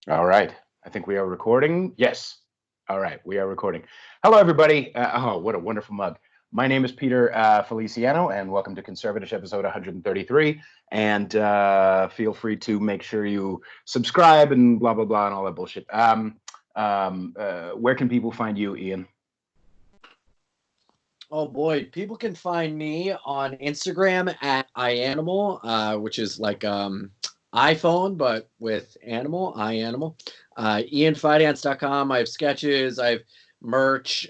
All right. I think we are recording. Yes. All right. We are recording. Hello, everybody. Oh, what a wonderful mug. My name is Peter Feliciano, and welcome to Conservatish episode 133. And feel free to make sure you subscribe and blah, blah, blah, and all that bullshit. Where can people find you, Ian? Oh boy, people can find me on Instagram at ianimal, which is like iPhone but with animal, ianimal. IanFidance.com. I have sketches, I have merch.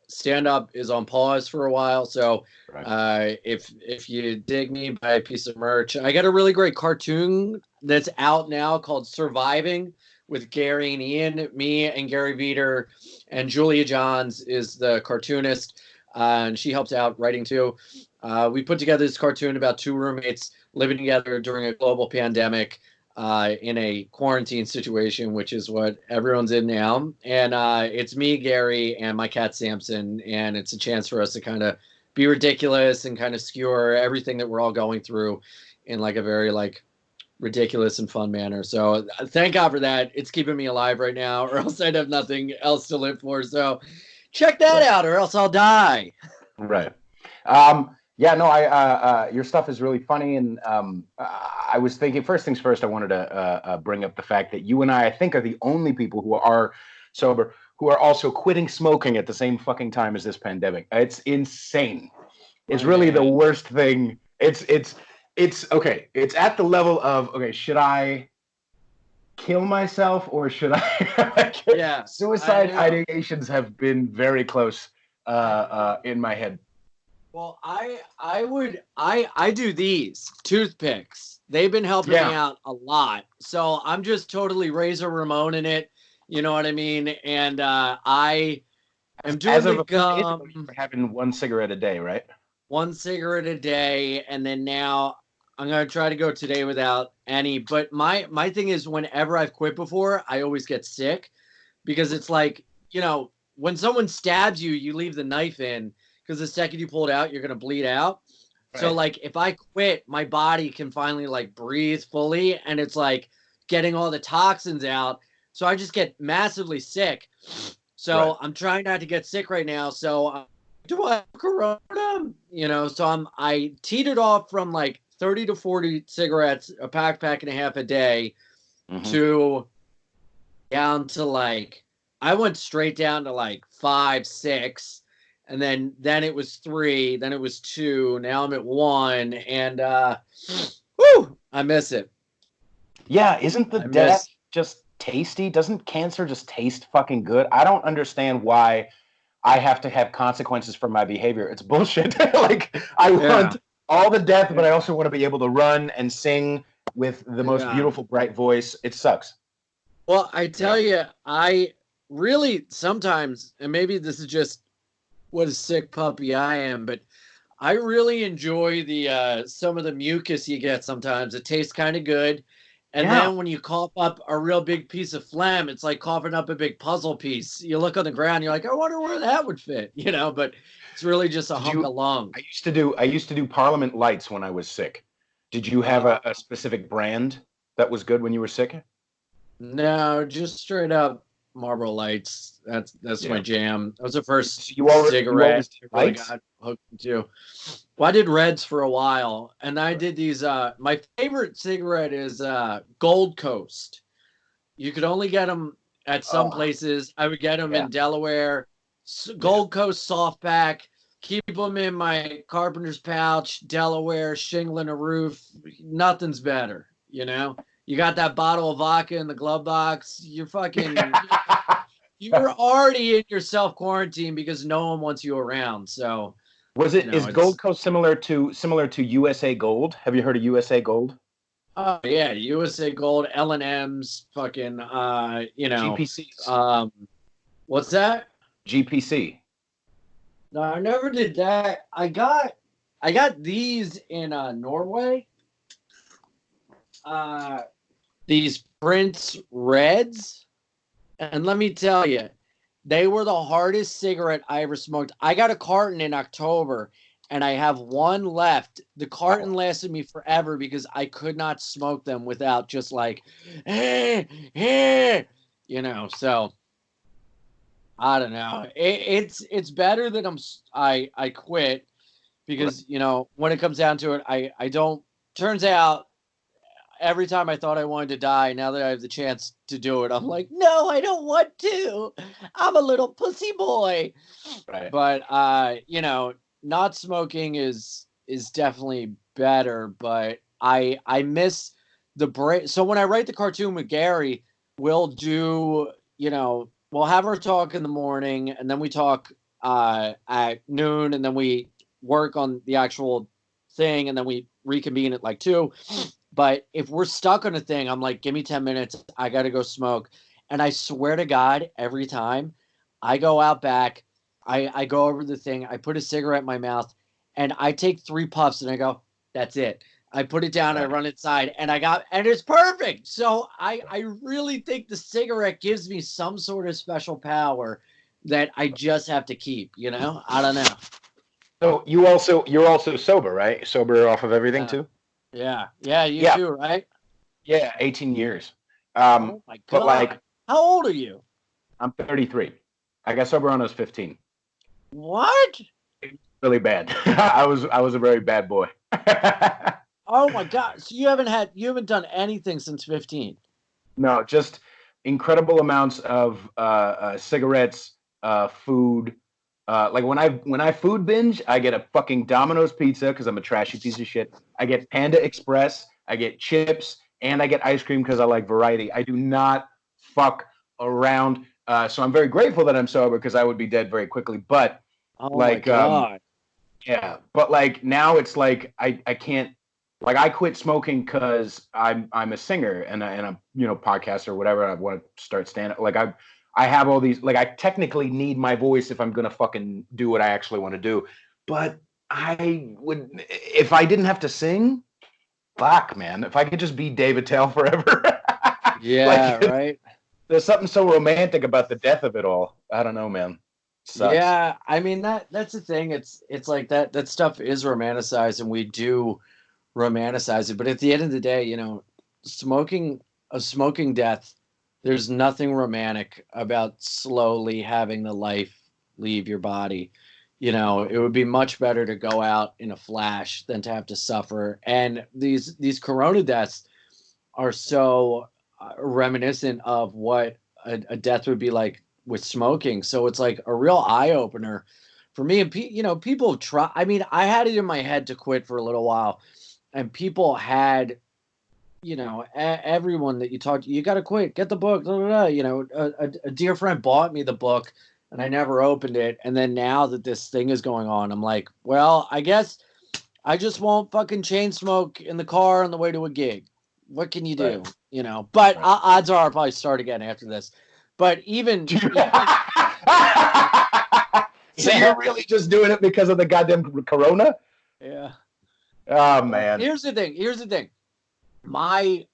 Stand up is on pause for a while, so Right. if you dig me, buy a piece of merch. I got a really great cartoon that's out now called Surviving with Gary and Ian. Me and Gary Veter and Julia Johns is the cartoonist, and she helps out writing too. We put together this cartoon about two roommates living together during a global pandemic in a quarantine situation, which is what everyone's in now. And it's me, Gary, and my cat Samson, and it's a chance for us to kind of be ridiculous and kind of skewer everything that we're all going through in like a very like ridiculous and fun manner. So thank God for that. It's keeping me alive right now, or else I'd have nothing else to live for. So check that Right. out, or else I'll die. Right. Yeah, no, your stuff is really funny, and I was thinking, first things first, I wanted to bring up the fact that you and I think, are the only people who are sober who are also quitting smoking at the same fucking time as this pandemic. It's insane. It's My really the man. worst thing. It's okay. It's at the level of, okay, should I kill myself or should I? Yeah, I Suicide know. ideations have been very close in my head. Well, I do these toothpicks. They've been helping me Yeah. out a lot. So I'm just totally Razor Ramon in it. You know what I mean? And I am As doing the of a few days ago, you gum were having one cigarette a day, right? one cigarette a day, and then now I'm gonna try to go today without any. But my thing is, whenever I've quit before, I always get sick because it's like, when someone stabs you, you leave the knife in because the second you pull it out, you're gonna bleed out. So Right. like if I quit, my body can finally like breathe fully, and it's like getting all the toxins out. So I just get massively sick. Right. So I'm trying not to get sick right now. So do I have corona? So I teetered off from like 30 to 40 cigarettes, a pack and a half a day, Hmm. to down to like I went straight down to like 5, 6, and then it was 3, then it was 2. Now I'm at 1, and whoo, I miss it. Yeah, isn't the I death miss. just tasty? Doesn't cancer just taste fucking good? I don't understand why I have to have consequences for my behavior. It's bullshit. Like, I Yeah, want all the death, yeah, but I also want to be able to run and sing with the most yeah. beautiful, bright voice. It sucks. Well, I You know? tell you, I really sometimes, and maybe this is just what a sick puppy I am, but I really enjoy the some of the mucus you get sometimes. It tastes kind of good. And Yeah. then when you cough up a real big piece of phlegm, it's like coughing up a big puzzle piece. You look on the ground, you're like, I wonder where that would fit, but it's really just a Did hunk you? of lung. I used to do Parliament Lights when I was sick. Did you have Uh, a specific brand that was good when you were sick? no, just straight up Marlboro Lights. That's my Yeah. jam. That was the first So you cigarette always did I really lights? got hooked into. Well, I did Reds for a while, and I did these. My favorite cigarette is Gold Coast. You could only get them at some Oh, places. I would get them yeah. in Delaware. Yeah. Gold Coast softback. Keep them in my carpenter's pouch. Delaware, shingling a roof. Nothing's better. You got that bottle of vodka in the glove box. You're fucking. You're already in your self quarantine because no one wants you around. So Is Gold it's. Coast similar to USA Gold? Have you heard of USA Gold? Oh yeah, USA Gold, L&M's, fucking, GPCs. um, what's that? GPC. No, I never did that. I got these in Norway. Uh, these Prince Reds, and let me tell you, they were the hardest cigarette I ever smoked. I got a carton in October, and I have one left. The carton lasted me forever because I could not smoke them without just like, so I don't know. It's better that I quit because, when it comes down to it, I don't, turns out every time I thought I wanted to die, now that I have the chance to do it, I'm like, no, I don't want to. I'm a little pussy boy. Right. But not smoking is definitely better. But I miss the break. So when I write the cartoon with Gary, we'll do, we'll have our talk in the morning, and then we talk at noon, and then we work on the actual thing, and then we reconvene at like 2. But if we're stuck on a thing, I'm like, give me 10 minutes. I got to go smoke. And I swear to God, every time I go out back, I go over the thing, I put a cigarette in my mouth, and I take 3 puffs, and I go, that's it. I put it down, I run inside, and it's perfect. So I really think the cigarette gives me some sort of special power that I just have to keep, I don't know. So you're also sober, right? Sober off of everything too? Yeah. Yeah, you too, right? Yeah, 18 years. Oh my God. But like, how old are you? I'm 33. I got sober when I was 15. What? Really bad. I was a very bad boy. Oh my God. So you haven't done anything since 15. No, just incredible amounts of cigarettes, food. Like when I food binge, I get a fucking Domino's pizza because I'm a trashy piece of shit. I get Panda Express, I get chips, and I get ice cream because I like variety. I do not fuck around. So I'm very grateful that I'm sober because I would be dead very quickly. But Oh my like, God. yeah, but like now it's like I can't, like I quit smoking because I'm a singer and a podcaster or whatever. I want to start stand up. Like I have all these, like I technically need my voice if I'm gonna fucking do what I actually want to do. But I would, if I didn't have to sing, fuck man, if I could just be David Tell forever. Yeah, Like right. there's something so romantic about the death of it all. I don't know, man. Sucks. Yeah, I mean that's the thing. It's like that stuff is romanticized, and we do romanticize it. But at the end of the day, smoking a smoking death, there's nothing romantic about slowly having the life leave your body. It would be much better to go out in a flash than to have to suffer. And these corona deaths are so reminiscent of what a death would be like with smoking. So it's like a real eye opener for me. And people try. I mean, I had it in my head to quit for a little while, and people had, everyone that you talk to, you got to quit, get the book. Blah, blah, blah. A dear friend bought me the book, and I never opened it. And then now that this thing is going on, I'm like, well, I guess I just won't fucking chain smoke in the car on the way to a gig. What can you do? Right. But odds are I'll probably start again after this. But even So you're really just doing it because of the goddamn corona? yeah. Oh man. Here's the thing. My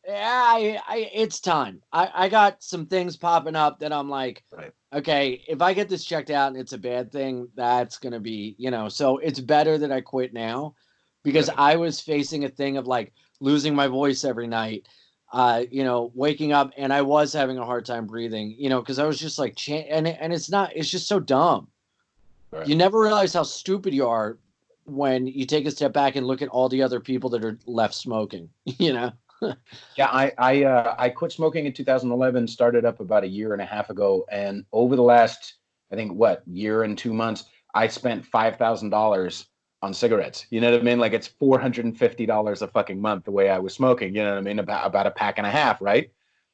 it's time. I got some things popping up that I'm like, Right. okay, if I get this checked out and it's a bad thing, that's gonna be, so it's better that I quit now, because Right. I was facing a thing of like losing my voice every night, waking up, and I was having a hard time breathing, because I was just like, and it's just so dumb. Right. You never realize how stupid you are when you take a step back and look at all the other people that are left smoking, Yeah, I quit smoking in 2011, started up about a year and a half ago, and over the last, I think, year and 2 months, I spent $5,000 on cigarettes. You know what I mean? Like it's $450 a fucking month the way I was smoking. You know what I mean? About a pack and a half, right?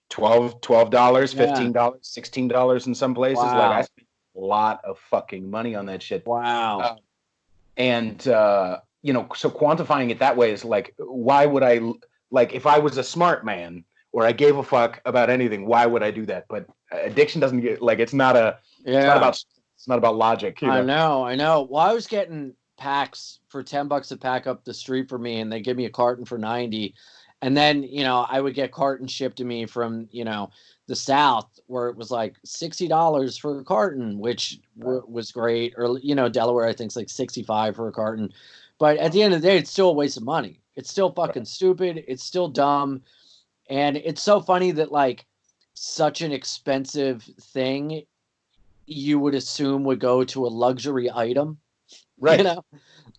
$12, Yeah. $15, $16 in some places. Like I Wow. spent a lot of fucking money on that shit. Wow. And so quantifying it that way is like, why would I, like, if I was a smart man or I gave a fuck about anything, why would I do that? But addiction doesn't get, like, it's not about logic, I know. Well, I was getting packs for $10 a pack up the street for me, and they give me a carton for 90. And then, you know, I would get carton shipped to me from, you know, the South where it was like $60 for a carton, which was great. Or, you know, Delaware, I think, is like 65 for a carton. But at the end of the day, it's still a waste of money. It's still fucking stupid. It's still dumb. And it's so funny that like such an expensive thing you would assume would go to a luxury item. Right. You know,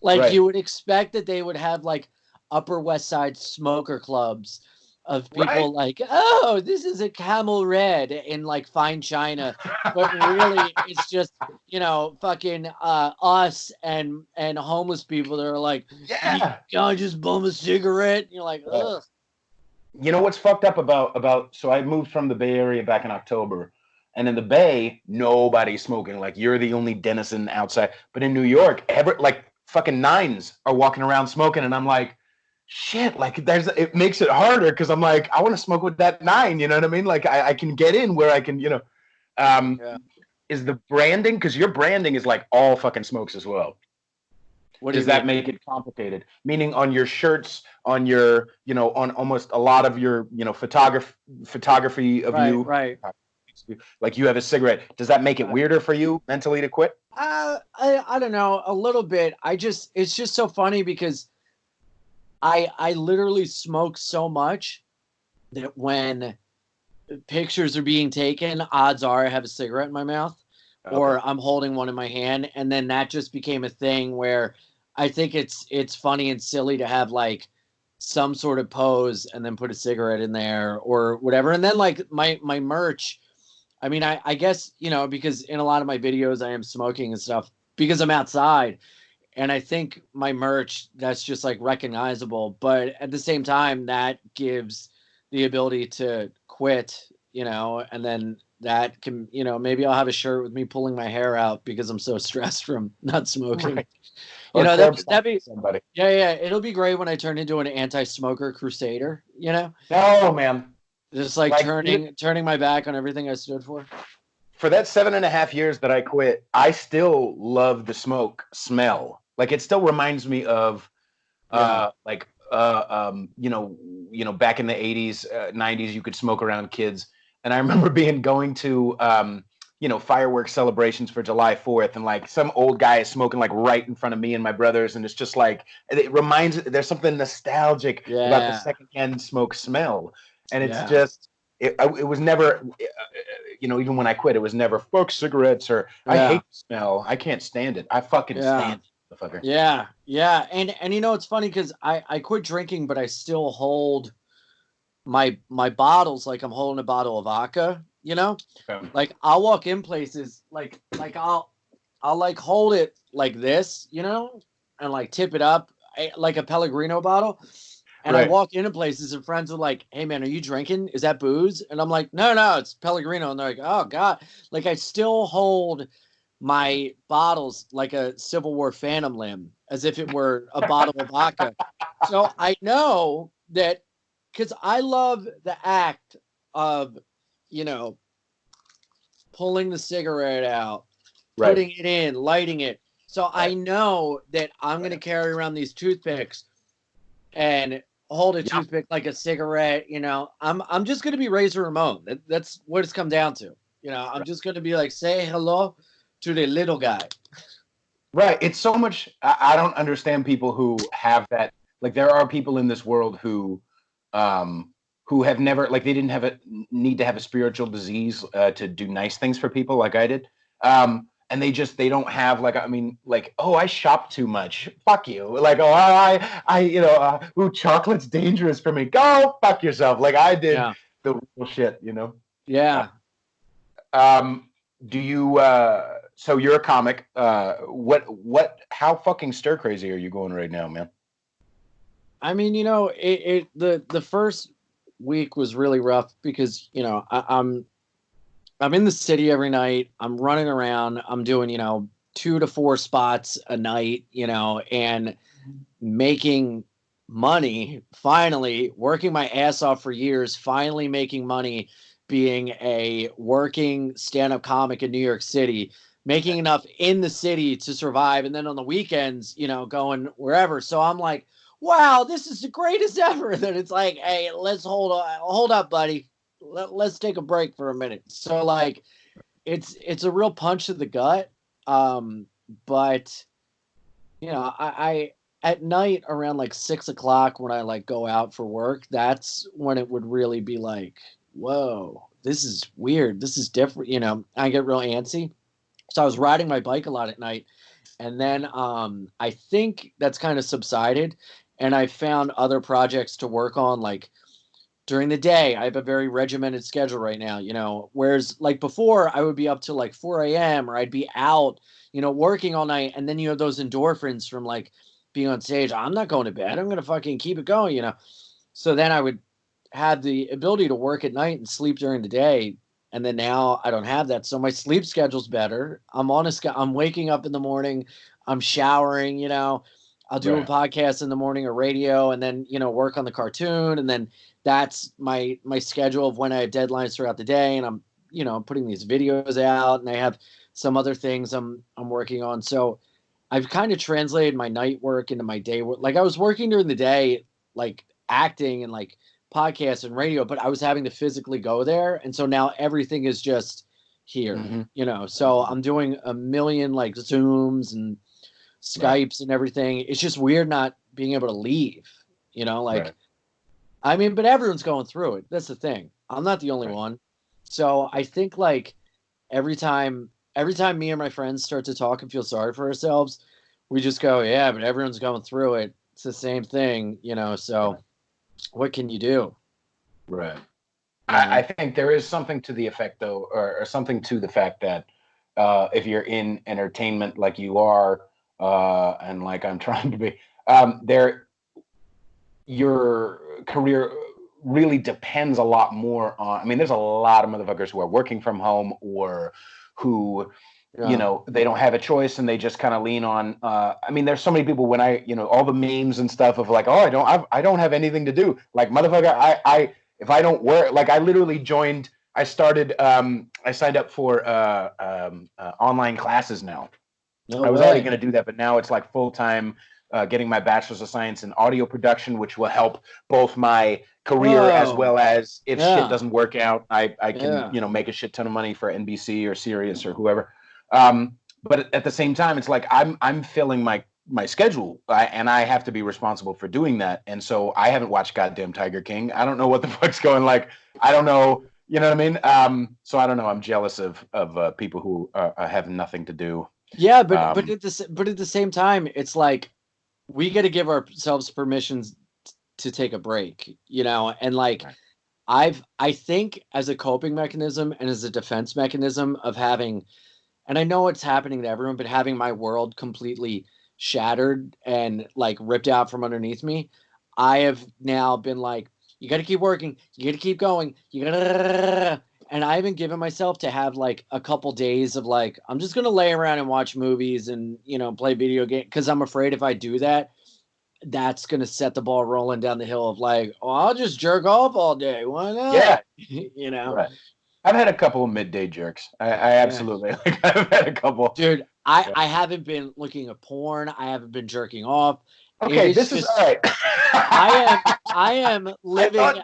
like you would expect that they would have like Upper West Side smoker clubs of people like, oh, this is a Camel Red in like fine china, but really it's just, you know, fucking us and homeless people that are like, Yeah, can I just bum a cigarette? And you're like, ugh. You know what's fucked up about so I moved from the Bay Area back in October, and in the Bay nobody's smoking. Like you're the only denizen outside. But in New York, like fucking nines are walking around smoking, and I'm like, shit. Like it makes it harder because I'm like, I want to smoke with that nine. You know what I mean? Like I can get in where I can. You know, is the branding, because your branding is like all fucking smokes as well. What does that make it complicated? Meaning on your shirts, on your, you know, on almost a lot of your, you know, photography of you, right? Like you have a cigarette. Does that make it weirder for you mentally to quit? I don't know, a little bit. It's just so funny because I literally smoke so much that when pictures are being taken, odds are I have a cigarette in my mouth or I'm holding one in my hand, and then that just became a thing where I think it's funny and silly to have like some sort of pose and then put a cigarette in there or whatever. And then like my merch, I mean, I guess, you know, because in a lot of my videos I am smoking and stuff because I'm outside, and I think my merch, that's just like recognizable, but at the same time that gives the ability to quit, you know, and then that can, you know, maybe I'll have a shirt with me pulling my hair out because I'm so stressed from not smoking. Right. You know, that'd be somebody. Yeah. It'll be great when I turn into an anti-smoker crusader, you know? No, man. Just like turning my back on everything I stood for. For that 7.5 years that I quit, I still love the smoke smell. Like it still reminds me of you know, back in the 80s, 90s, you could smoke around kids. And I remember going to you know, fireworks celebrations for July 4th, and like some old guy is smoking like right in front of me and my brothers, and it's just like it reminds, there's something nostalgic about the secondhand smoke smell. And it's just it was never, you know, even when I quit, it was never fuck cigarettes or I hate the smell. I can't stand it. I fucking stand it, motherfucker. Yeah. And you know, it's funny because I quit drinking, but I still hold my bottles like I'm holding a bottle of vodka, you know? Like I'll walk in places like I'll like hold it like this, you know, and like tip it up like a Pellegrino bottle. And I walk into places and friends are like, hey man, are you drinking? Is that booze? And I'm like, no, it's Pellegrino. And they're like, oh God. Like I still hold my bottles like a Civil War Phantom limb, as if it were a bottle of vodka. So I know that because I love the act of, you know, pulling the cigarette out, putting it in, lighting it. So I know that I'm going to carry around these toothpicks and hold a toothpick like a cigarette. You know, I'm just going to be Razor Ramon. That's what it's come down to. You know, I'm just going to be like, say hello to the little guy. Right. It's so much. I don't understand people who have that. Like there are people in this world who have never, like they didn't have a need to have a spiritual disease to do nice things for people like I did. And they don't have like, I mean, like, oh, I shop too much. Fuck you. Like, oh, I you know, ooh, chocolate's dangerous for me. Go fuck yourself. Like I did the real shit, you know? Yeah. Do you, so you're a comic. How fucking stir crazy are you going right now, man? I mean, you know, the first week was really rough because, you know, I'm in the city every night. I'm running around. I'm doing, you know, 2 to 4 spots a night, you know, and making money, finally working my ass off for years, finally making money being a working stand-up comic in New York City, making enough in the city to survive. And then on the weekends, you know, going wherever. So I'm like, wow, this is the greatest ever. Then it's like, hey, let's hold up, buddy. Let's take a break for a minute. So like, it's a real punch to the gut. But I at night around like 6 o'clock when I like go out for work, that's when it would really be like, whoa, this is weird. This is different. I get real antsy. So I was riding my bike a lot at night. And then I think that's kind of subsided. And I found other projects to work on, like during the day. I have a very regimented schedule right now, whereas like before I would be up till like 4 a.m. or I'd be out, working all night. And then you have those endorphins from like being on stage. I'm not going to bed. I'm going to fucking keep it going. So then I would have the ability to work at night and sleep during the day. And then now I don't have that. So my sleep schedule's better. I'm waking up in the morning. I'm showering, I'll do a podcast in the morning or radio and then, work on the cartoon. And then that's my schedule of when I have deadlines throughout the day. And I'm putting these videos out and I have some other things I'm working on. So I've kind of translated my night work into my day work. Like I was working during the day, like acting and like podcasts and radio, but I was having to physically go there. And so now everything is just here, so I'm doing a million like Zooms and Skypes and everything. It's just weird not being able to leave, I mean, but everyone's going through it. That's the thing. I'm not the only one. So I think like every time me and my friends start to talk and feel sorry for ourselves, we just go, yeah, but everyone's going through it. It's the same thing, so what can you do? Right. I think there is something to the effect, though, or something to the fact that if you're in entertainment like you are, and like I'm trying to be, your career really depends a lot more on. I mean, there's a lot of motherfuckers who are working from home or who they don't have a choice and they just kind of lean on. I mean, there's so many people when all the memes and stuff of like, oh, I don't have anything to do. Like, motherfucker, if I don't work, like I literally I signed up for online classes now. No I was way. already going to do that, but now it's like full time. Getting my bachelor's of science in audio production, which will help both my career as well as if shit doesn't work out, I can make a shit ton of money for NBC or Sirius or whoever. But at the same time, it's like I'm filling my schedule, and I have to be responsible for doing that. And so I haven't watched goddamn Tiger King. I don't know what the fuck's going. Like I don't know. You know what I mean? So I don't know. I'm jealous of people who have nothing to do. Yeah, but at the same time, it's like we got to give ourselves permissions to take a break, and like I think as a coping mechanism and as a defense mechanism of having, and I know it's happening to everyone, but having my world completely shattered and like ripped out from underneath me, I have now been like, you got to keep working, you got to keep going, you got to. And I haven't given myself to have like a couple days of like, I'm just going to lay around and watch movies and, play video games. Cause I'm afraid if I do that, that's going to set the ball rolling down the hill of like, oh, I'll just jerk off all day. Why not? Yeah. Right. I've had a couple of midday jerks. I absolutely, like I've had a couple. Dude, I haven't been looking at porn. I haven't been jerking off. Okay, this is all right. I am living.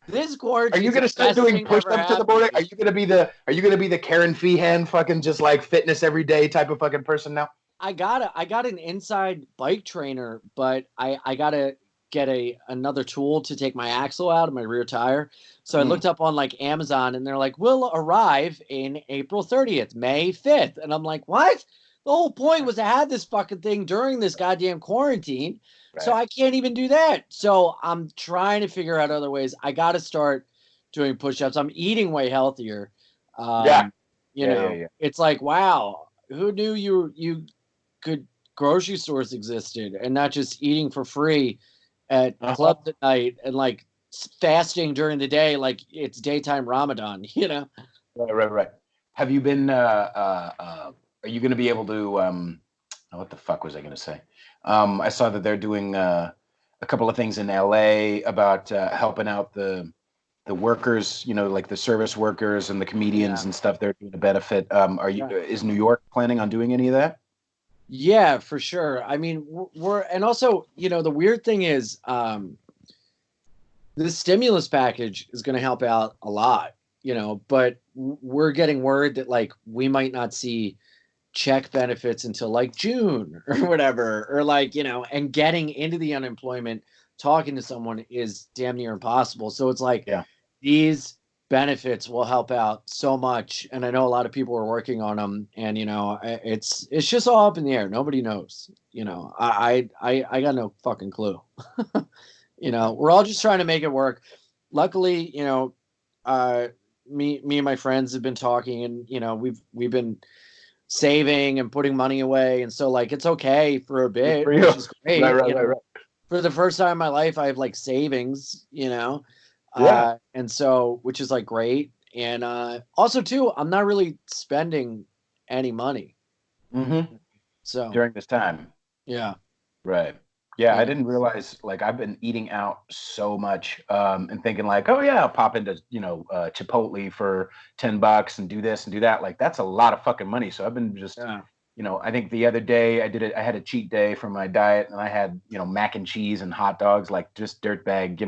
This quarantine. Are you going to start doing push-ups to the morning? Are you going to be the Karen Feehan fucking just like fitness every day type of fucking person now? I got an inside bike trainer, but I gotta get another tool to take my axle out of my rear tire. So I looked up on like Amazon and they're like, we'll arrive in April 30th, May 5th. And I'm like, what? The whole point was to have this fucking thing during this goddamn quarantine. Right. So I can't even do that. So I'm trying to figure out other ways. I got to start doing push-ups. I'm eating way healthier. It's like, wow, who knew you could grocery stores existed and not just eating for free at clubs at night and like fasting during the day like it's daytime Ramadan, Right. Have you been are you going to be able to what the fuck was I going to say? I saw that they're doing a couple of things in LA about helping out the workers, like the service workers and the comedians and stuff. They're doing a benefit. Is New York planning on doing any of that? Yeah, for sure. I mean, and also, the weird thing is, the stimulus package is going to help out a lot, but we're getting word that like we might not see check benefits until like June or whatever, or like, and getting into the unemployment, talking to someone is damn near impossible. So it's like Yeah. these benefits will help out so much. And I know a lot of people are working on them, and, it's just all up in the air. Nobody knows, I got no fucking clue. We're all just trying to make it work. Luckily, uh, me and my friends have been talking, and, we've been saving and putting money away, and so like it's okay for a Good bit, for you. which is Right, great. right, right, right. For the first time in my life, I have like savings, Yeah. and so which is like great. And also too, I'm not really spending any money, Mm-hmm. so During this time. yeah, Right. Yeah, I yeah, didn't realize like I've been eating out so much and thinking like, oh yeah, I'll pop into, Chipotle for $10 and do this and do that. Like that's a lot of fucking money. So I've been just, yeah. I think the other day I had a cheat day for my diet and I had, mac and cheese and hot dogs, like just dirtbag,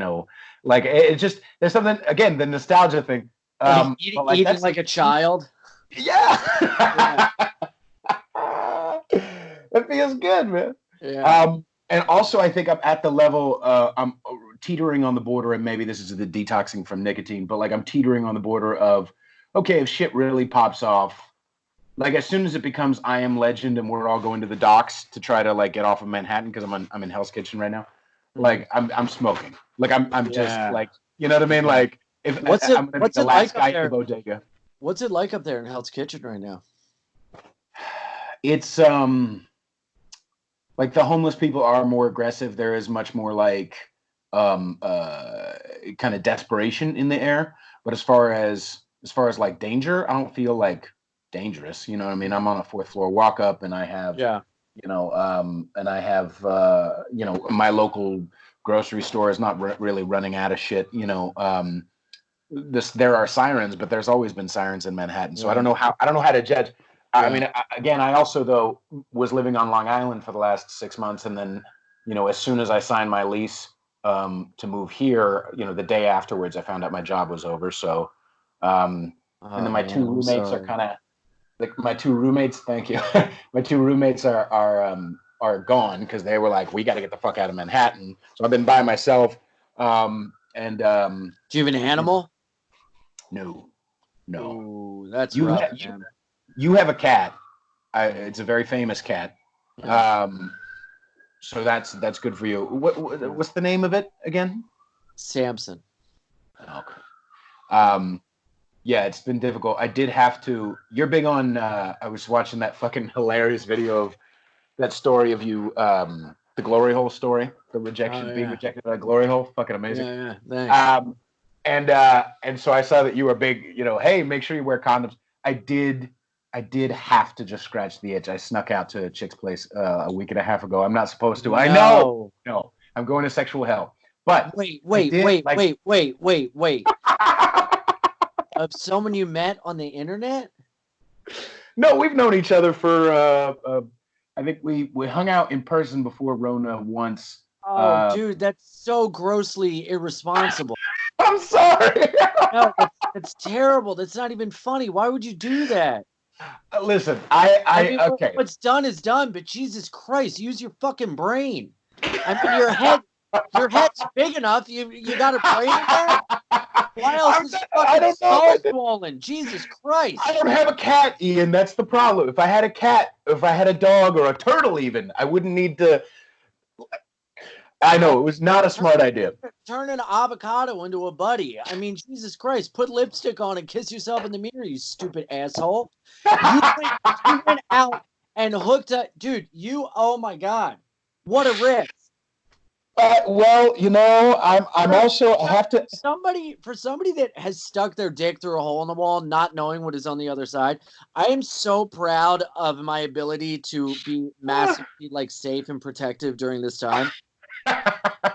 like it's just there's something again, the nostalgia thing. But like Eating that's like a child. Yeah, yeah. It feels good, man. yeah. And also, I think I'm at the level, I'm teetering on the border, and maybe this is the detoxing from nicotine, but like I'm teetering on the border of, okay, if shit really pops off, like as soon as it becomes I Am Legend and we're all going to the docks to try to like get off of Manhattan because I'm in Hell's Kitchen right now, Mhm. like I'm smoking, like I'm just Yeah, like, you know what I mean, yeah. like if What's it I'm gonna be what's the it last like up guy at the there? bodega. What's it like up there in Hell's Kitchen right now? It's like the homeless people are more aggressive. There is much more like um uh kind of desperation in the air. But as far as like danger, I don't feel like dangerous. You know what I mean? I'm on a fourth floor walk up and I have, Yeah. my local grocery store is not really running out of shit. There are sirens, but there's always been sirens in Manhattan. So Yeah. I don't know how to judge. I Yeah. mean, again, I also though was living on Long Island for the last 6 months, and then as soon as I signed my lease to move here, the day afterwards, I found out my job was over. So, and then Oh my two man, I'm roommates are sorry. kind of like my two roommates. Thank you. My two roommates are gone because they were like, we got to get the fuck out of Manhattan. So I've been by myself. And Do you have an you know, animal? no, no. Ooh, that's You rough, ha- you man. you have a cat. Yeah. It's a very famous cat. Yeah. Um, so that's good for you. Yeah. What's the name of it again? Samson. Okay. Um, yeah, it's been difficult. I did have to. You're big on. I was watching that fucking hilarious video of that story of you, the glory hole story, the Oh rejection, being yeah. rejected by a glory hole. Fucking amazing. Yeah, yeah. Thanks. Um, and so I saw that you were big. Hey, make sure you wear condoms. I did have to just scratch the itch. I snuck out to a chick's place a week and a half ago. I'm not supposed to. I know. No. No, I'm going to sexual hell. But Wait, I wait, did wait, like. wait, wait, wait, wait. Of someone you met on the internet? No, we've known each other for. I think we hung out in person before Rona once. Oh, Uh, dude, that's so grossly irresponsible. I'm sorry. No, that's terrible. That's not even funny. Why would you do that? Listen, I mean, okay. what's done is done, but Jesus Christ, use your fucking brain. I mean, your head's big enough. You got a brain in there? Why else is your I fucking don't know. skull swollen? Jesus I Christ. don't have a cat, Ian. That's the problem. If I had a cat, if I had a dog or a turtle, even, I wouldn't need to. I I know it was not a smart idea. turn an avocado into a buddy. I mean, Jesus Christ, put lipstick on and kiss yourself in the mirror, you stupid asshole. You went out and hooked up, dude. Oh my God, what a risk. Well, I'm also I have to. For somebody that has stuck their dick through a hole in the wall, not knowing what is on the other side. I am so proud of my ability to be massively like safe and protective during this time.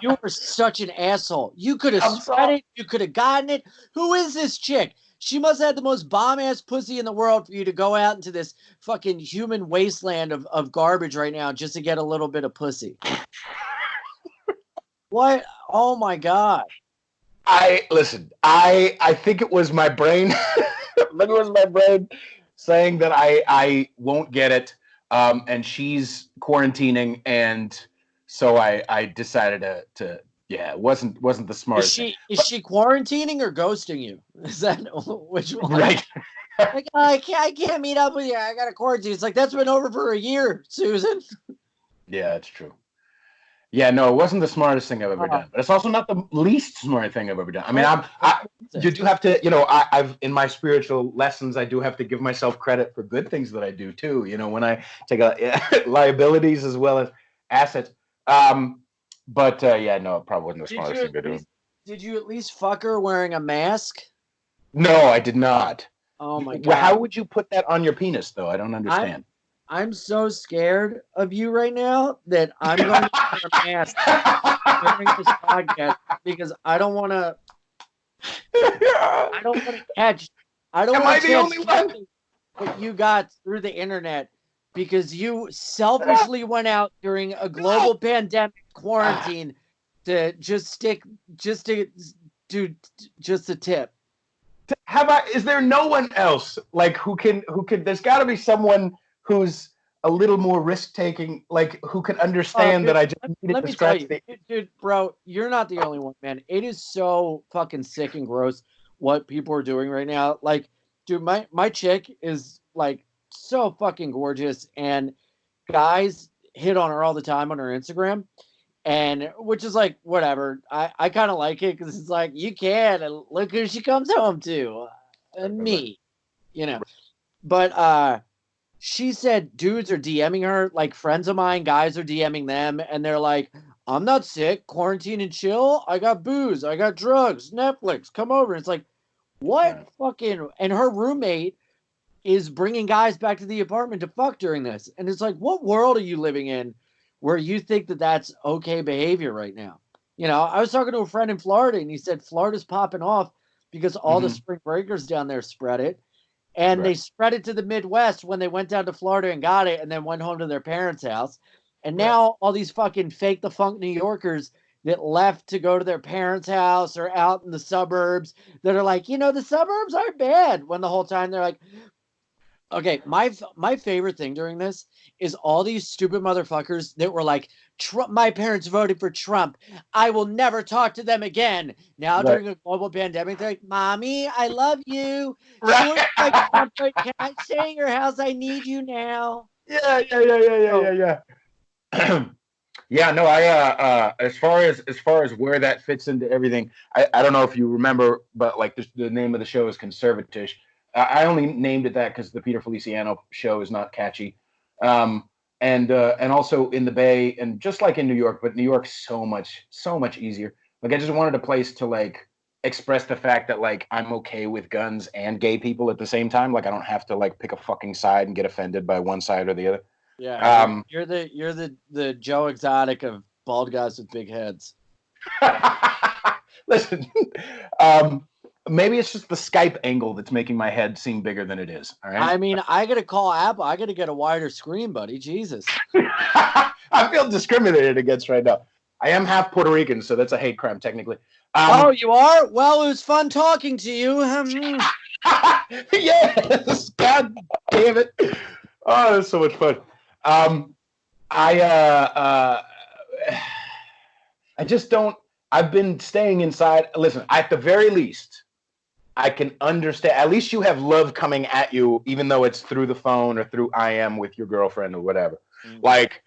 You were such an asshole. You could have I'm spread sorry. it. You could have gotten it. Who is this chick? She must have had the most bomb-ass pussy in the world for you to go out into this fucking human wasteland of garbage right now just to get a little bit of pussy. What? Oh, my God. I think it was my brain. I think it was my brain saying that I won't get it. And she's quarantining, and so I decided to yeah, it wasn't the smartest thing. Is But she quarantining or ghosting you? Is that which one? right. Like, oh, I can't meet up with you. I got a quarantine. It's like, that's been over for a year, Susan. Yeah, it's true. Yeah, no, it wasn't the smartest thing I've ever Oh, done, but it's also not the least smart thing I've ever done. I mean, what you do have to, I've in my spiritual lessons, I do have to give myself credit for good things that I do too. When I take liabilities as well as assets. But yeah, no, it probably wasn't the Did smartest you thing at to do. least did you at least fuck her wearing a mask? No, I did not. Oh my How God. would you put that on your penis, though? I don't I'm understand. I'm so scared of you right now that I'm going to wear a mask during this podcast because I don't want to catch I don't Am want I to the catch only one? what you got through the internet because you selfishly went out during a No. global pandemic quarantine to just to do just a tip. Is there no one else like who can there's got to be someone who's a little more risk taking, like who can Oh, understand that dude, I just needed let to me tell scratch you, the dude, bro, you're not the only one, man. It is so fucking sick and gross what people are doing right now. Like, dude, my chick is like so fucking gorgeous, and guys hit on her all the time on her Instagram, and which is like whatever. I kind of like it because it's like you can and look who she comes home to, and me, you know. But she said dudes are DMing her, like friends of mine, guys are DMing them, and they're like, I'm not sick, quarantine and chill. I got booze, I got drugs, Netflix, come over. And it's like, what yeah. fucking. And her roommate is bringing guys back to the apartment to fuck during this. And it's like, what world are you living in where you think that that's okay behavior right now? I was talking to a friend in Florida, and he said Florida's popping off because all the Mm-hmm. spring breakers down there spread it, and Right. they spread it to the Midwest when they went down to Florida and got it and then went home to their parents' house. And Right. now all these fucking fake the funk New Yorkers that left to go to their parents' house or out in the suburbs that are like, the suburbs aren't bad, when the whole time they're like, okay, my favorite thing during this is all these stupid motherfuckers that were like, Trump, my parents voted for Trump. I will never talk to them again. Now Right. during a global pandemic, they're like, Mommy, I love you. Sure, you like Right. Trump, but can I stay in your house? I need you now. Yeah, yeah, yeah, yeah, yeah, Oh, yeah, yeah. Yeah, no, I as far as where that fits into everything, I don't know if you remember, but like the name of the show is Conservatish. I only named it that because the Peter Feliciano show is not catchy, um, and also in the Bay, and just like in New York, but New York's so much easier. Like I just wanted a place to like express the fact that like I'm okay with guns and gay people at the same time. Like I don't have to like pick a fucking side and get offended by one side or the other. yeah, Um, you're the Joe Exotic of bald guys with big heads. Listen, um, maybe it's just the Skype angle that's making my head seem bigger than it is. All right. I mean, I gotta call Apple. I gotta get a wider screen, buddy. Jesus. I feel discriminated against right now. I am half Puerto Rican, so that's a hate crime technically. Oh, Um, you are? Well, it was fun talking to you. yes, God damn it! Oh, that's so much fun. Um, I I just don't. I've been staying inside. Listen, at the very least, I can understand. At least you have love coming at you, even though it's through the phone or through IM with your girlfriend or whatever. Like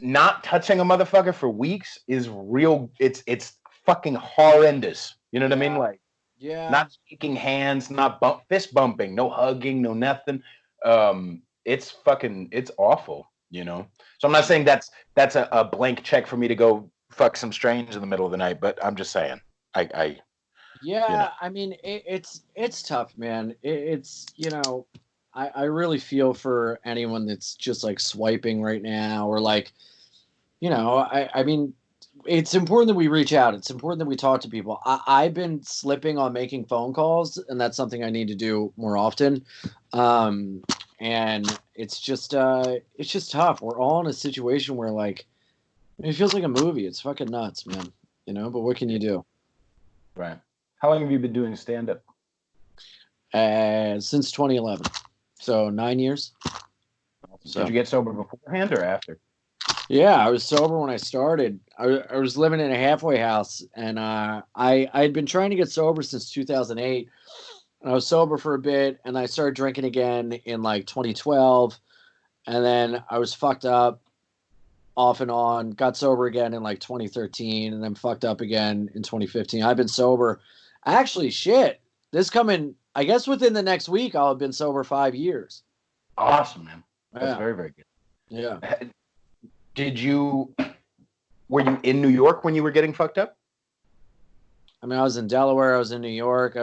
not touching a motherfucker for weeks is real. It's fucking horrendous. You know what I mean? Yeah, Like yeah, not shaking hands, not fist bumping, no hugging, no nothing. It's fucking. It's awful. So I'm not saying that's a blank check for me to go fuck some strange in the middle of the night, but I'm just saying. I you know. yeah. I mean, it's tough, man. It's I really feel for anyone that's just like swiping right now, or like, I mean, it's important that we reach out. It's important that we talk to people. I've been slipping on making phone calls, and that's something I need to do more often. And it's just tough. We're all in a situation where like it feels like a movie. It's fucking nuts, man. You know, but what can you do? Right. How long have you been doing stand-up? Since 2011, so 9 years. So. Did you get sober beforehand or after? Yeah, I was sober when I started. I was living in a halfway house, and I'd been trying to get sober since 2008. And I was sober for a bit, and I started drinking again in like 2012, and then I was fucked up off and on. Got sober again in like 2013, and then fucked up again in 2015. I've been sober. Actually, shit. This coming, I guess within the next week, I'll have been sober 5 years. Awesome, man. That's Yeah. very, very good. Yeah. Were you in New York when you were getting fucked up? I mean, I was in Delaware. I was in New York.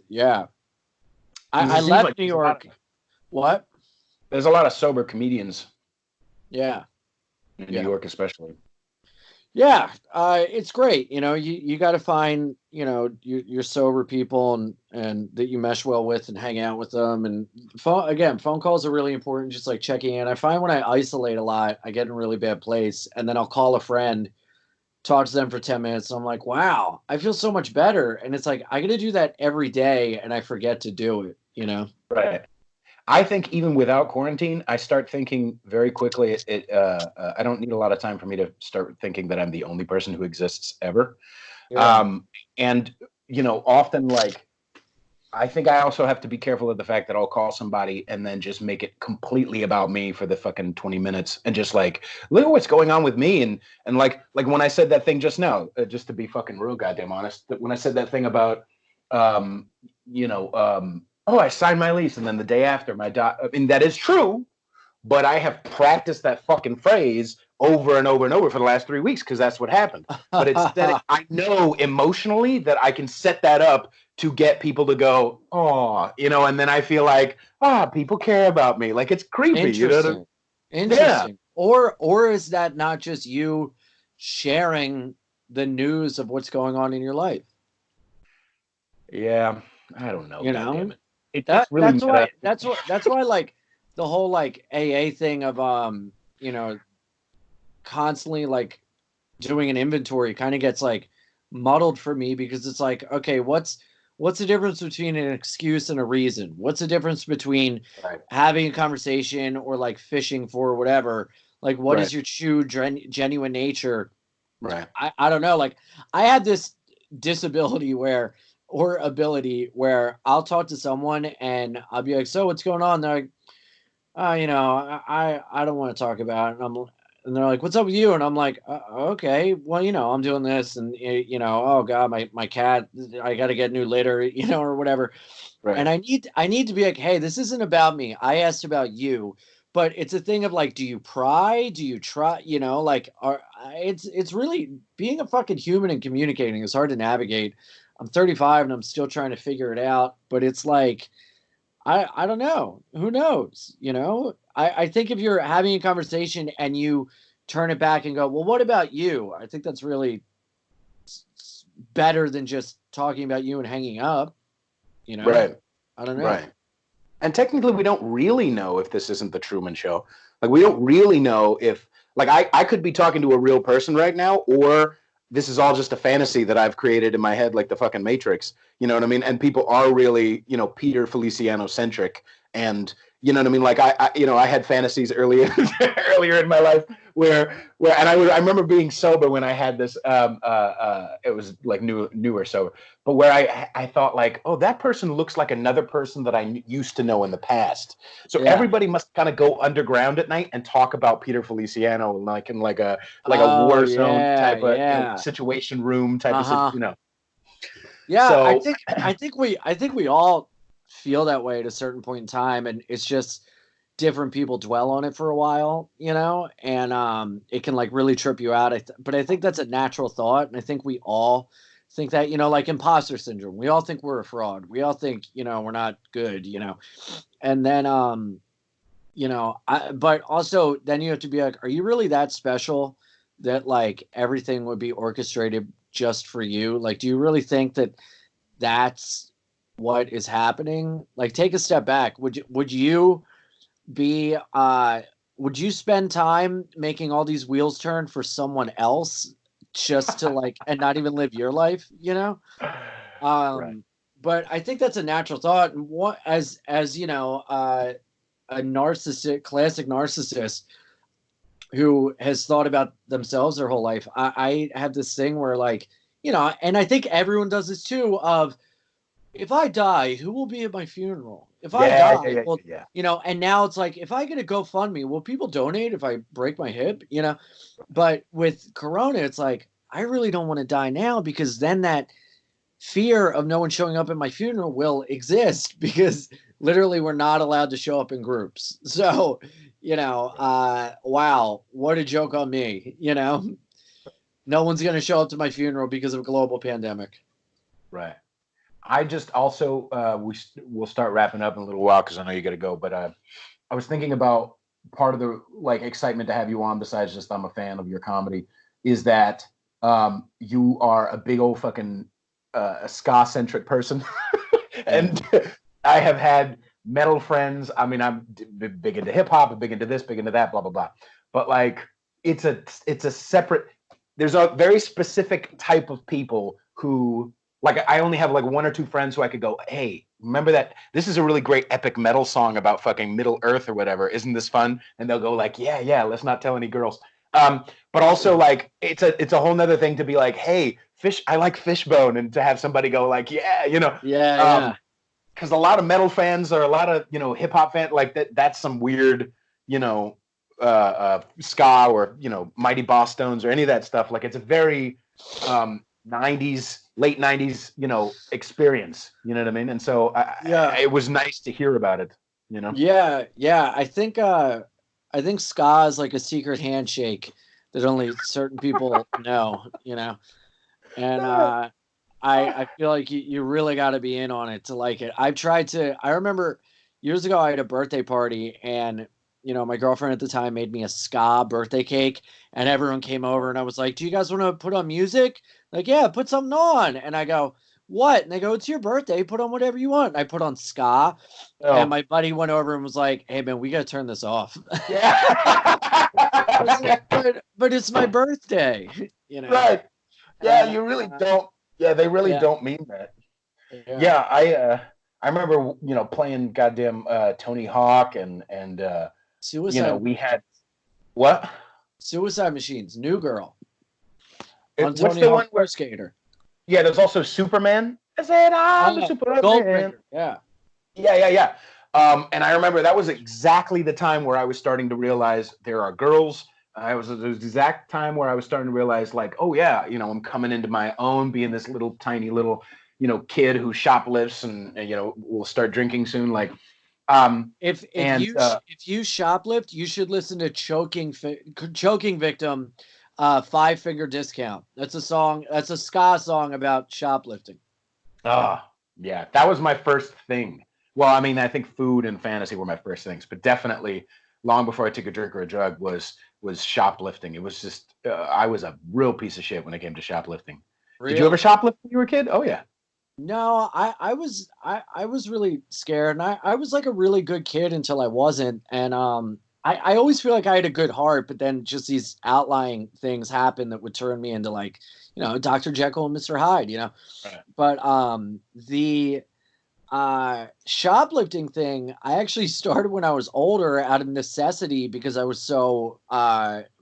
Yeah. I Seems left like New York. What? There's a lot of sober comedians Yeah. in New York, especially. Yeah. It's great. You know, you got to find, you know, your sober people and that you mesh well with and hang out with them. And phone calls are really important. Just like checking in. I find when I isolate a lot, I get in a really bad place, and then I'll call a friend, talk to them for 10 minutes. And I'm like, wow, I feel so much better. And it's like, I got to do that every day, and I forget to do it, you know? Right. I think even without quarantine, I start thinking very quickly. I don't need a lot of time for me to start thinking that I'm the only person who exists ever. Yeah. And, you know, often like, I think I also have to be careful of the fact that I'll call somebody and then just make it completely about me for the fucking 20 minutes and just like, look at what's going on with me. And like when I said that thing just now, just to be fucking real goddamn honest, when I said that thing about, oh, I signed my lease, and then the day after I mean, that is true, but I have practiced that fucking phrase over and over and over for the last 3 weeks because that's what happened. But it's that I know emotionally that I can set that up to get people to go, oh, you know, and then I feel like, people care about me. Like it's creepy, you know what I mean? Interesting. Yeah. Or is that not just you sharing the news of what's going on in your life? Yeah, I don't know. You know, it's really that's why like the whole like AA thing of you know, constantly like doing an inventory kind of gets like muddled for me, because it's like, okay, what's the difference between an excuse and a reason? What's the difference between having a conversation or like fishing for whatever? Like, what is your true genuine nature? Right. I don't know. Like, I had this ability where I'll talk to someone and I'll be like, so what's going on? They're like, you know, I don't want to talk about it. And they're like, what's up with you? And I'm like, okay, well, you know, I'm doing this, and you know, oh God, my cat, I got to get new litter, you know, or whatever. Right. And I need to be like, hey, this isn't about me. I asked about you. But it's a thing of like, do you pry? Do you try? You know, like, it's really being a fucking human and communicating is hard to navigate. I'm 35 and I'm still trying to figure it out. But it's like, I don't know. Who knows? You know, I think if you're having a conversation and you turn it back and go, well, what about you? I think that's really better than just talking about you and hanging up. You know, right? I don't know. Right. And technically, we don't really know if this isn't the Truman Show. Like, we don't really know if, like, I could be talking to a real person right now, or this is all just a fantasy that I've created in my head, like the fucking Matrix. You know what I mean? And people are really, you know, Peter Feliciano centric. And you know what I mean? Like I had fantasies earlier in my life where and I remember being sober when I had this it was like newer sober, but where I thought like, oh, that person looks like another person that I used to know in the past. So everybody must kind of go underground at night and talk about Peter Feliciano like in like a war zone type of, you know, situation room type of, you know. Yeah, so, I think we all feel that way at a certain point in time, and it's just different people dwell on it for a while, you know, and it can like really trip you out. But I think that's a natural thought, and I think we all think that, you know, like imposter syndrome. We all think we're a fraud. We all think, you know, we're not good, you know, and then you know, but also then you have to be like, are you really that special that like everything would be orchestrated just for you? Like, do you really think that that's what is happening? Like, take a step back. Would you be would you spend time making all these wheels turn for someone else just to like and not even live your life, you know? Right. But I think that's a natural thought. And what as you know, a narcissist, classic narcissist who has thought about themselves their whole life. I have this thing where like, you know, and I think everyone does this too of if I die, who will be at my funeral? If I Yeah, yeah, die, yeah, well, yeah. you know, and now it's like if I get a GoFundMe, will people donate if I break my hip? You know, but with Corona, it's like I really don't want to die now because then that fear of no one showing up at my funeral will exist because literally we're not allowed to show up in groups. So, you know, wow, what a joke on me. You know, no one's going to show up to my funeral because of a global pandemic. Right. I just also we'll start wrapping up in a little while because I know you got to go. But I was thinking about part of the like excitement to have you on. Besides just I'm a fan of your comedy, is that you are a big old fucking ska centric person, Yeah. and I have had metal friends. I mean, I'm big into hip hop, big into this, big into that, blah blah blah. But like, it's a separate. There's a very specific type of people who like I only have like one or two friends who I could go, hey, remember that this is a really great epic metal song about fucking Middle Earth or whatever. Isn't this fun? And they'll go like, yeah, yeah, let's not tell any girls. But also like it's a whole nother thing to be like, hey, fish, I like Fishbone, and to have somebody go like, yeah, Yeah, yeah. because a lot of metal fans or a lot of hip hop fans like that's some weird you know ska or Mighty Boss Stones or any of that stuff. Like it's a very 90s late 90s experience, you know what I mean? And so Yeah. it was nice to hear about it. Yeah, yeah. I think ska is like a secret handshake that only certain people know, you know. And I feel like you really got to be in on it to like it. I've tried to. I remember years ago I had a birthday party, and you know my girlfriend at the time made me a ska birthday cake, and everyone came over, and I was like, "Do you guys want to put on music?" Like, yeah, put something on. And I go, "What?" And they go, "It's your birthday. Put on whatever you want." And I put on ska, and Oh my buddy went over and was like, "Hey man, we got to turn this off." I was yeah. like, but it's my birthday, you know. Right. Yeah, And you really don't. Yeah, they really yeah, don't mean that. yeah. Yeah, I remember playing goddamn Tony Hawk and Suicide we had what? Suicide Machines, New Girl on What's Tony the Hawk one Pro where Skater. yeah, there's also Superman. I said I'm a Oh, Superman. Goldfinger. Yeah. Yeah, yeah, yeah. And I remember that was exactly the time where I was starting to realize there are girls. I was the exact time where I was starting to realize, like, oh yeah, I'm coming into my own, being this little tiny little, kid who shoplifts and will start drinking soon. Like, and If you shoplift, you should listen to Choking Victim, Five Finger Discount. That's a song. That's a ska song about shoplifting. yeah, that was my first thing. Well, I mean, I think food and fantasy were my first things, but definitely long before I took a drink or a drug was shoplifting. It was just I was a real piece of shit when it came to shoplifting. Did you ever Really? shoplift when you were a kid? Oh yeah. No, I was really scared, and I was like a really good kid until I wasn't. And I always feel like I had a good heart, but then just these outlying things happen that would turn me into like, you know, Dr. Jekyll and Mr. Hyde, you know. Right. But the shoplifting thing, I actually started when I was older out of necessity because I was so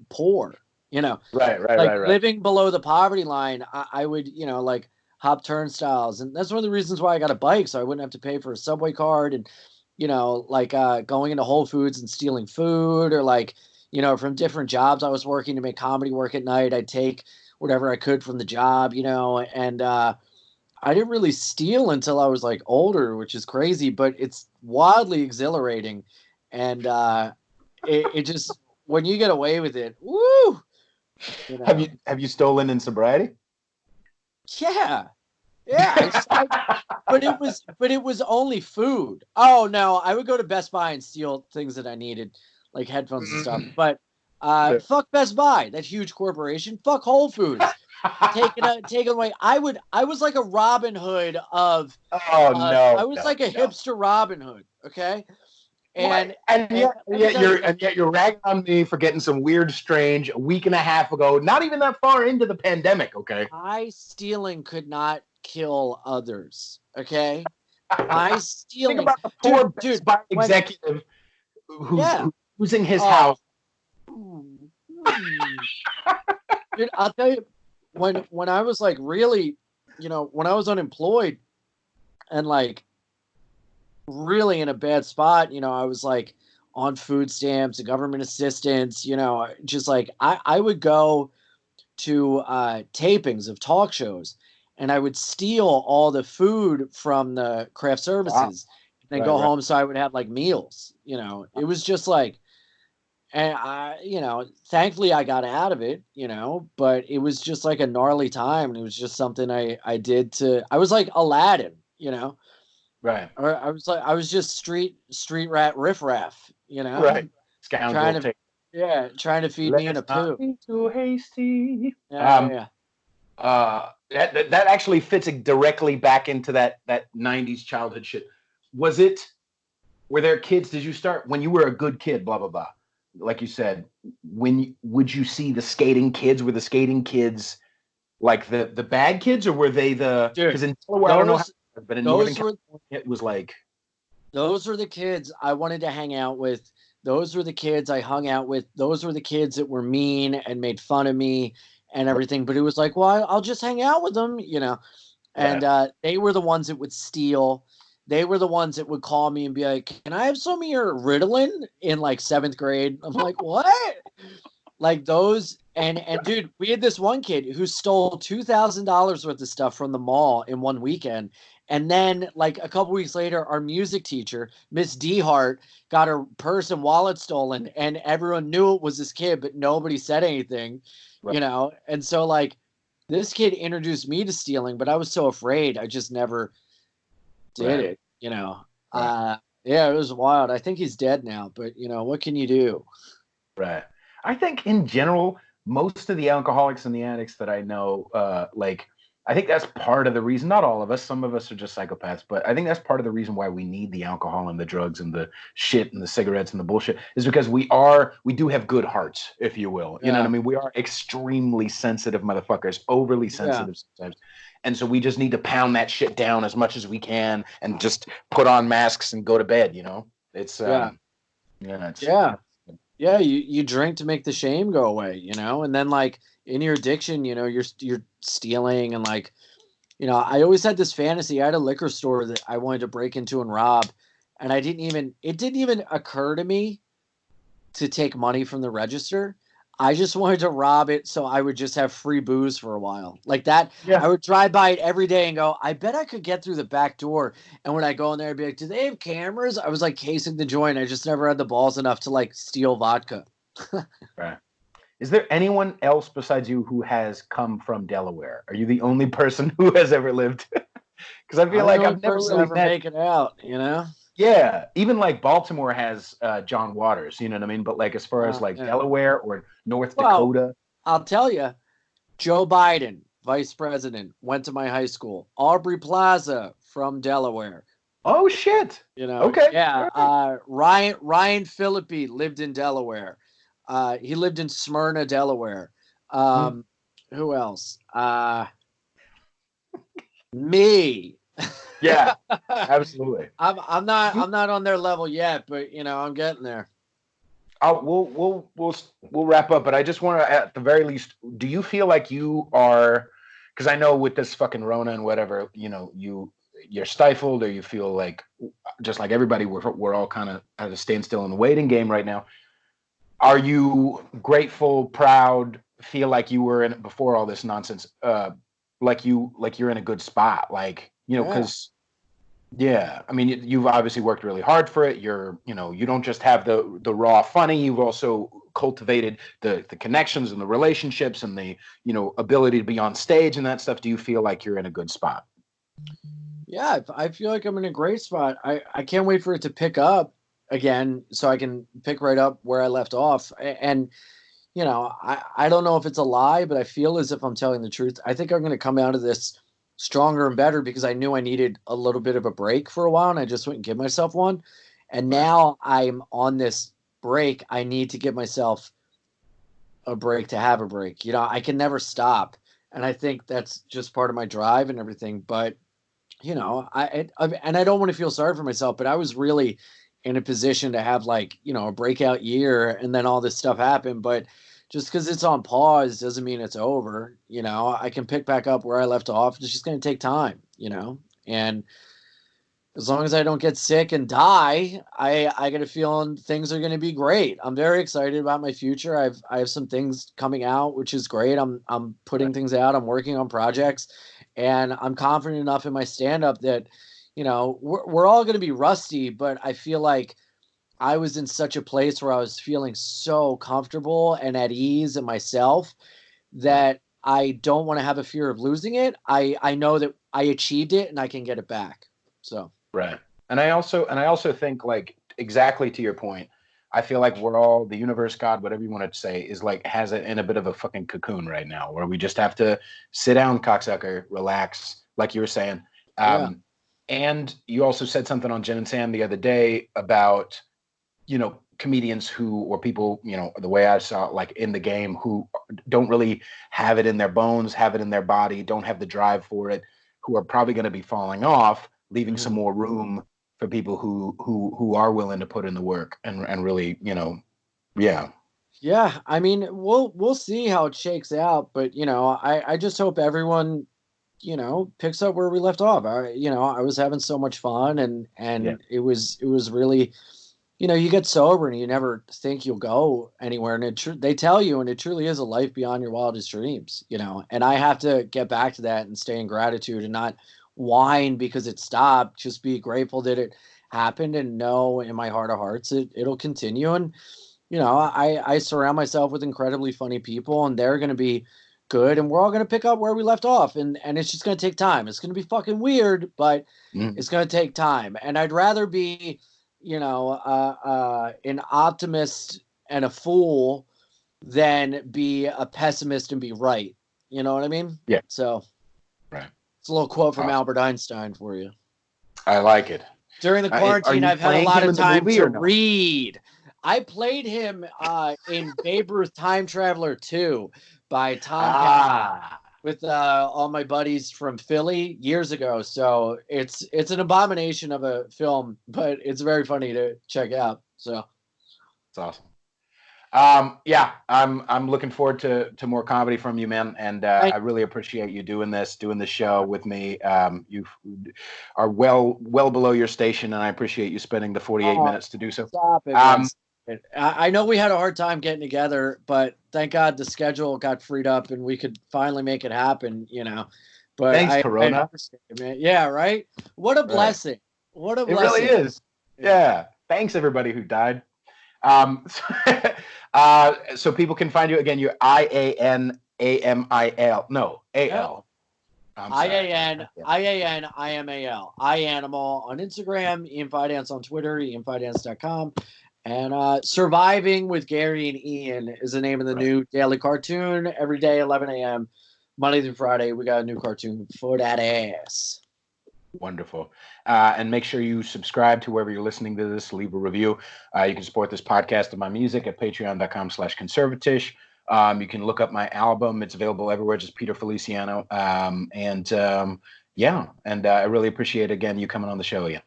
poor, you know, Right, right, like right, right. living below the poverty line. I would, you know, like hop turnstiles, and that's one of the reasons why I got a bike, so I wouldn't have to pay for a subway card, and you know, like going into Whole Foods and stealing food, or like, you know, from different jobs I was working to make comedy work at night, I'd take whatever I could from the job, you know. And I didn't really steal until I was like older, which is crazy, but it's wildly exhilarating. And it just, when you get away with it, woo, you Have know. you have you stolen in sobriety? Yeah. Yeah. But it was only food. Oh no, I would go to Best Buy and steal things that I needed, like headphones and stuff. Mm. But Fuck Best Buy, that huge corporation. Fuck Whole Foods, taking away. I was like a Robin Hood of. Oh I no, was no, like a no. hipster Robin Hood. Okay, What? and And and yet, let me tell you, you're ragging on me for getting some weird, strange a week and a half ago. Not even that far into the pandemic. Okay. my stealing could not kill others. Okay, my Think stealing, about the poor dude. Best Buy When executive yeah, who's losing his oh, house. dude, I'll tell you, when I was like really, when I was unemployed and like really in a bad spot, I was like on food stamps and government assistance, just like I would go to tapings of talk shows and I would steal all the food from the craft Wow. services and then Right, go right. home so I would have like meals. It was just like, and thankfully I got out of it, but it was just like a gnarly time. And it was just something I did I was like Aladdin, Right. or I was just street rat riffraff, Right. trying Scoundrel to, take. yeah, trying to feed me and a Let's not poo. be too hasty. Yeah, yeah, yeah. That actually fits it directly back into that 90s childhood shit. Was it, were there kids, did you start when you were a good kid, blah, blah, blah? Like you said, would you see the skating kids? Were the skating kids like the bad kids, or were they Dude, because in Delaware, I don't know how, those but in Northern those were California, it was like, those were the kids I wanted to hang out with. Those were the kids I hung out with. Those were the kids that were mean and made fun of me and everything. But it was like, well, I'll just hang out with them. And right, they were the ones that would steal. They were the ones that would call me and be like, "Can I have some of your Ritalin?" In like seventh grade. I'm like, "What?" Like those. And dude, we had this one kid who stole $2,000 worth of stuff from the mall in one weekend. And then, like a couple weeks later, our music teacher, Miss Dehart, got her purse and wallet stolen, and everyone knew it was this kid, but nobody said anything, right, And so, like, this kid introduced me to stealing, but I was so afraid, I just never did right, it. right. Yeah, it was wild. I think he's dead now, but what can you do? Right. I think in general, most of the alcoholics and the addicts that I know, like, I think that's part of the reason. Not all of us. Some of us are just psychopaths, but I think that's part of the reason why we need the alcohol and the drugs and the shit and the cigarettes and the bullshit is because we do have good hearts, if you will. You know what I Yeah, mean? We are extremely sensitive motherfuckers, overly yeah, sensitive sometimes. And so we just need to pound that shit down as much as we can and just put on masks and go to bed. It's yeah, yeah, it's yeah. Yeah, you drink to make the shame go away, and then like in your addiction, you're stealing and like, I always had this fantasy. I had a liquor store that I wanted to break into and rob, and it didn't even occur to me to take money from the register. I just wanted to rob it so I would just have free booze for a while. Like that, yeah. I would drive by it every day and go, I bet I could get through the back door. And when I go in there, I'd be like, do they have cameras? I was like casing the joint. I just never had the balls enough to like steal vodka. Right. Is there anyone else besides you who has come from Delaware? Are you the only person who has ever lived? Because I feel I'm the like only I've never person to really ever met. make it out. Yeah, even like Baltimore has John Waters, you know what I mean? But like as far as like Yeah. Delaware or North Well, Dakota, I'll tell you, Joe Biden, vice president, went to my high school. Aubrey Plaza from Delaware. oh shit. Okay. Yeah. All right. Ryan Philippi lived in Delaware. He lived in Smyrna, Delaware. Mm, Um, who else? Me. yeah, absolutely. I'm not on their level yet, but I'm getting there. We'll wrap up, but I just want to, at the very least, do you feel like you are? Because I know with this fucking Rona and whatever, you're stifled, or you feel like just like everybody, we're all kind of at a standstill in the waiting game right now. Are you grateful, proud, feel like you were in before all this nonsense? Like you're in a good spot, like Yeah. because yeah, I mean, you've obviously worked really hard for it. You don't just have the raw funny. You've also cultivated the connections and the relationships and the ability to be on stage and that stuff. Do you feel like you're in a good spot? Yeah, I feel like I'm in a great spot. I can't wait for it to pick up again so I can pick right up where I left off. And you know, I don't know if it's a lie, but I feel as if I'm telling the truth. I think I'm going to come out of this stronger and better because I knew I needed a little bit of a break for a while, and I just wouldn't give myself one. And Right. now I'm on this break. I need to give myself a break to have a break. You know, I can never stop. And I think that's just part of my drive and everything. But, you know, and I don't want to feel sorry for myself, but I was really in a position to have like, you know, a breakout year and then all this stuff happened. But just because it's on pause doesn't mean it's over. You know, I can pick back up where I left off. It's just going to take time, you know, and as long as I don't get sick and die, I get a feeling things are going to be great. I'm very excited about my future. I have some things coming out, which is great. I'm putting things out. I'm working on projects, and I'm confident enough in my stand up that, you know, we're all going to be rusty, but I feel like I was in such a place where I was feeling so comfortable and at ease in myself Right. that I don't want to have a fear of losing it. I know that I achieved it and I can get it back. So. Right. And I also think, like, exactly to your point, I feel like we're all, the universe, God, whatever you want to say, is like has it in a bit of a fucking cocoon right now where we just have to sit down, cocksucker, relax, like you were saying. Yeah. Um, and you also said something on Jen and Sam the other day about, comedians who, or people, the way I saw it, like in the game, who don't really have it in their bones, have it in their body, don't have the drive for it, who are probably going to be falling off, leaving some Mhm. more room for people who are willing to put in the work and really, yeah. Yeah, I mean, we'll see how it shakes out, but you know, I just hope everyone, you know, picks up where we left off. I was having so much fun, and Yeah. it was really, you know, you get sober and you never think you'll go anywhere, and they tell you, and it truly is a life beyond your wildest dreams, you know. And I have to get back to that and stay in gratitude and not whine because it stopped. Just be grateful that it happened and know in my heart of hearts it'll continue. And you know, I surround myself with incredibly funny people, and they're going to be good, and we're all going to pick up where we left off, and it's just going to take time. It's going to be fucking weird, but Mhm. it's going to take time. And I'd rather be, you know, an optimist and a fool than be a pessimist and be right. You know what I mean? Yeah. So Right. it's a little quote from Awesome. Albert Einstein for you. I like it. During the Are quarantine, you I've had a playing lot him of in the time movie to or no? read. I played him in Babe Ruth Time Traveler 2 by Tom Hanks Ah, with all my buddies from Philly years ago. So it's an abomination of a film, but it's very funny to check out. So it's awesome. Yeah, I'm looking forward to more comedy from you, man, and thank I really appreciate you doing this show with me. You are well below your station, and I appreciate you spending the 48 oh, minutes to do so. stop it, man. Um, Stop it. I know we had a hard time getting together, but thank God the schedule got freed up and we could finally make it happen, you know. But Thanks, I Corona. appreciate it, man. Yeah, right? What a Right, blessing. What a it really blessing. is. Yeah. Yeah, thanks everybody who died. So people can find you again. You're IANAMIL. No, No. AL. I'm sorry. IANIMAL. Animal on Instagram, Ian Fidance on Twitter, ianfidance.com. And Surviving with Gary and Ian is the name of the Right. new daily cartoon. Every day, 11 a.m., Monday through Friday, we got a new cartoon for that ass. Wonderful. And make sure you subscribe to wherever you're listening to this, leave a review. You can support this podcast and my music at patreon.com/conservatish. You can look up my album. It's available everywhere, just Peter Feliciano. Yeah, and I really appreciate, again, you coming on the show again.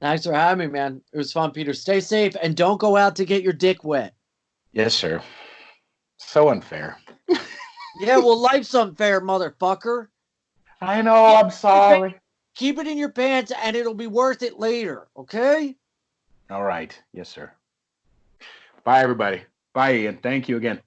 Thanks for having me, man. It was fun, Peter. Stay safe and don't go out to get your dick wet. Yes, sir. So unfair. Yeah, well, life's unfair, motherfucker. I know. Keep I'm sorry. keep it in your pants and it'll be worth it later, okay? All right. Yes, sir. Bye, everybody. Bye, Ian. Thank you again.